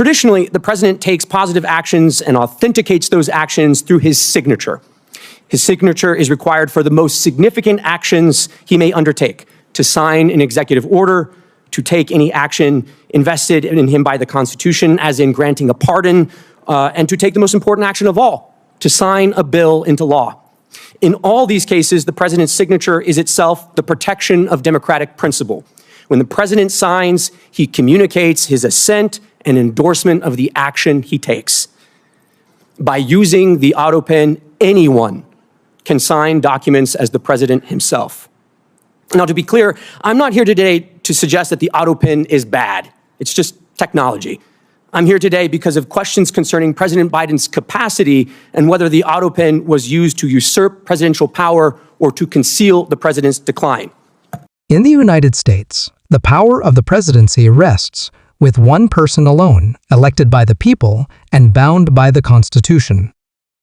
Traditionally, the president takes positive actions and authenticates those actions through his signature. His signature is required for the most significant actions he may undertake: to sign an executive order, to take any action invested in him by the Constitution, as in granting a pardon, and to take the most important action of all, to sign a bill into law. In all these cases, the president's signature is itself the protection of democratic principle. When the president signs, he communicates his assent and endorsement of the action he takes. By using the Autopen, anyone can sign documents as the president himself. Now, to be clear, I'm not here today to suggest that the Autopen is bad. It's just technology. I'm here today because of questions concerning President Biden's capacity and whether the Autopen was used to usurp presidential power or to conceal the president's decline. In the United States, the power of the presidency rests with one person alone, elected by the people and bound by the Constitution.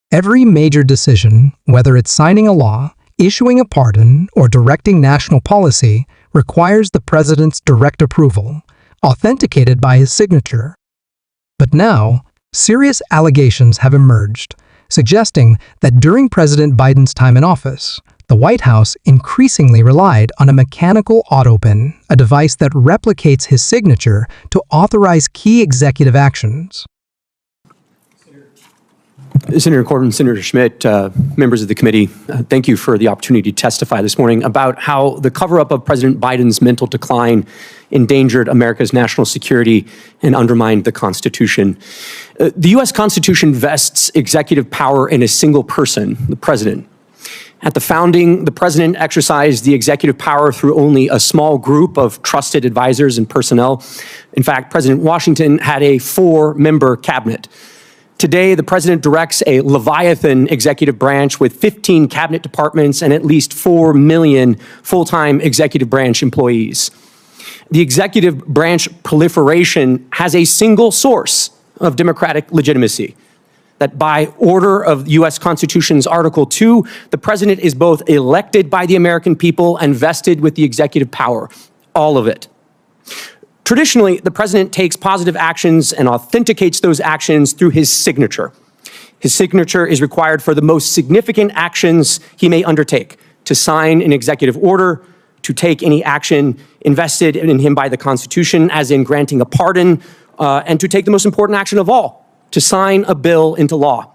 Every major decision, whether it's signing a law, issuing a pardon, or directing national policy, requires the president's direct approval, authenticated by his signature. But now, serious allegations have emerged, suggesting that during President Biden's time in office, the White House increasingly relied on a mechanical Autopen, a device that replicates his signature to authorize key executive actions. Senator Corbin, Senator Schmidt, members of the committee, thank you for the opportunity to testify this morning about how the cover-up of President Biden's mental decline endangered America's national security and undermined the Constitution. The U.S. Constitution vests executive power in a single person, the president. At the founding, the president exercised the executive power through only a small group of trusted advisors and personnel. In fact, President Washington had a 4-member cabinet. Today, the president directs a Leviathan executive branch with 15 cabinet departments and at least 4 million full-time executive branch employees. The executive branch proliferation has a single source of democratic legitimacy: that by order of the U.S. Constitution's Article 2, the president is both elected by the American people and vested with the executive power, all of it. Traditionally, the president takes positive actions and authenticates those actions through his signature. His signature is required for the most significant actions he may undertake: to sign an executive order, to take any action invested in him by the Constitution, as in granting a pardon, and to take the most important action of all, to sign a bill into law.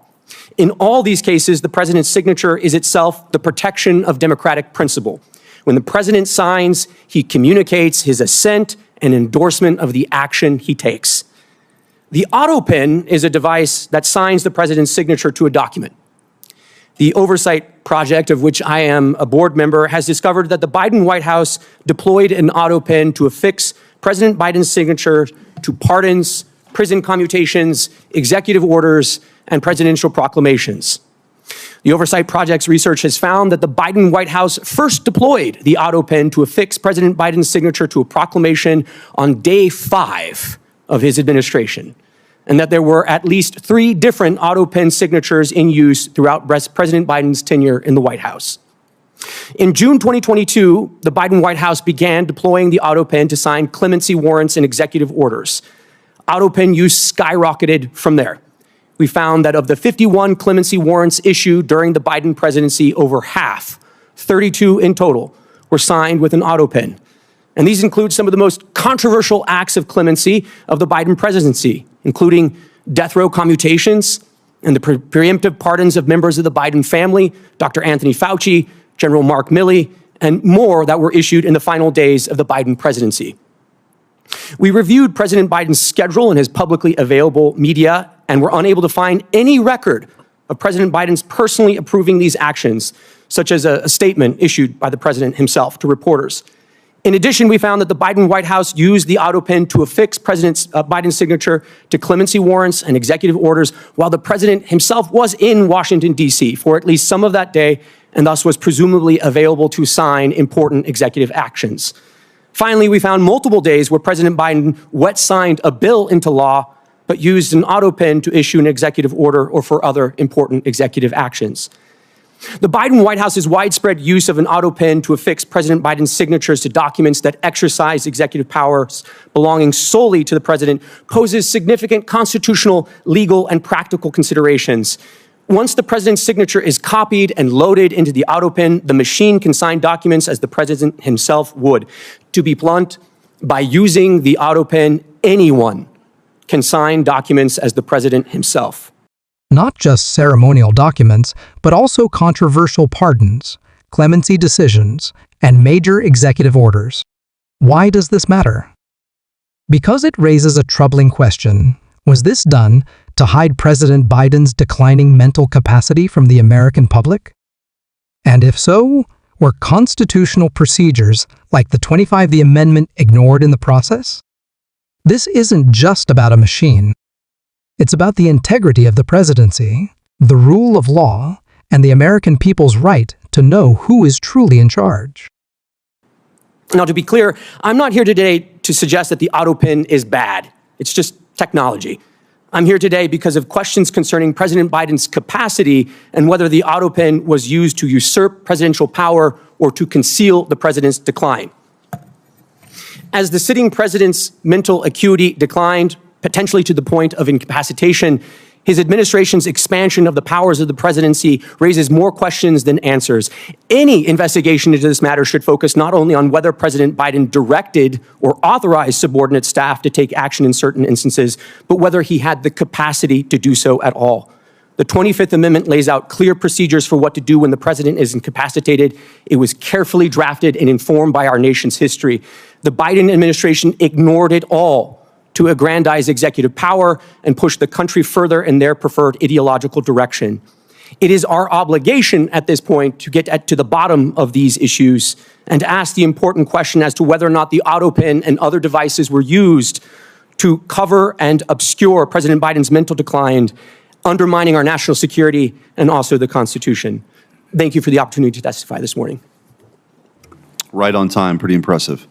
In all these cases, the president's signature is itself the protection of democratic principle. When the president signs, he communicates his assent and endorsement of the action he takes. The Autopen is a device that signs the president's signature to a document. The Oversight Project, of which I am a board member, has discovered that the Biden White House deployed an Autopen to affix President Biden's signature to pardons, prison commutations, executive orders, and presidential proclamations. The Oversight Project's research has found that the Biden White House first deployed the Autopen to affix President Biden's signature to a proclamation on day 5 of his administration, and that there were at least 3 different Autopen signatures in use throughout President Biden's tenure in the White House. In June 2022, the Biden White House began deploying the Autopen to sign clemency warrants and executive orders. Autopen use skyrocketed from there. We found that of the 51 clemency warrants issued during the Biden presidency, over half, 32 in total, were signed with an Autopen. And these include some of the most controversial acts of clemency of the Biden presidency, including death row commutations and the preemptive pardons of members of the Biden family, Dr. Anthony Fauci, General Mark Milley, and more that were issued in the final days of the Biden presidency. We reviewed President Biden's schedule in his publicly available media and were unable to find any record of President Biden's personally approving these actions, such as a statement issued by the president himself to reporters. In addition, we found that the Biden White House used the Autopen to affix President Biden's signature to clemency warrants and executive orders while the president himself was in Washington, D.C. for at least some of that day, and thus was presumably available to sign important executive actions. Finally, we found multiple days where President Biden wet-signed a bill into law, but used an Autopen to issue an executive order or for other important executive actions. The Biden White House's widespread use of an Autopen to affix President Biden's signatures to documents that exercise executive powers belonging solely to the president poses significant constitutional, legal, and practical considerations. Once the president's signature is copied and loaded into the Autopen, the machine can sign documents as the president himself would. To be blunt, by using the Autopen, anyone can sign documents as the president himself. Not just ceremonial documents, but also controversial pardons, clemency decisions, and major executive orders. Why does this matter? Because it raises a troubling question. Was this done to hide President Biden's declining mental capacity from the American public? And if so, were constitutional procedures like the 25th Amendment ignored in the process? This isn't just about a machine. It's about the integrity of the presidency, the rule of law, and the American people's right to know who is truly in charge. Now, to be clear, I'm not here today to suggest that the Autopen is bad. It's just technology. I'm here today because of questions concerning President Biden's capacity and whether the Autopen was used to usurp presidential power or to conceal the president's decline. As the sitting president's mental acuity declined, potentially to the point of incapacitation, his administration's expansion of the powers of the presidency raises more questions than answers. Any investigation into this matter should focus not only on whether President Biden directed or authorized subordinate staff to take action in certain instances, but whether he had the capacity to do so at all. The 25th Amendment lays out clear procedures for what to do when the president is incapacitated. It was carefully drafted and informed by our nation's history. The Biden administration ignored it all to aggrandize executive power and push the country further in their preferred ideological direction. It is our obligation at this point to get to the bottom of these issues and to ask the important question as to whether or not the Autopen and other devices were used to cover and obscure President Biden's mental decline, undermining our national security and also the Constitution. Thank you for the opportunity to testify this morning. Right on time, pretty impressive.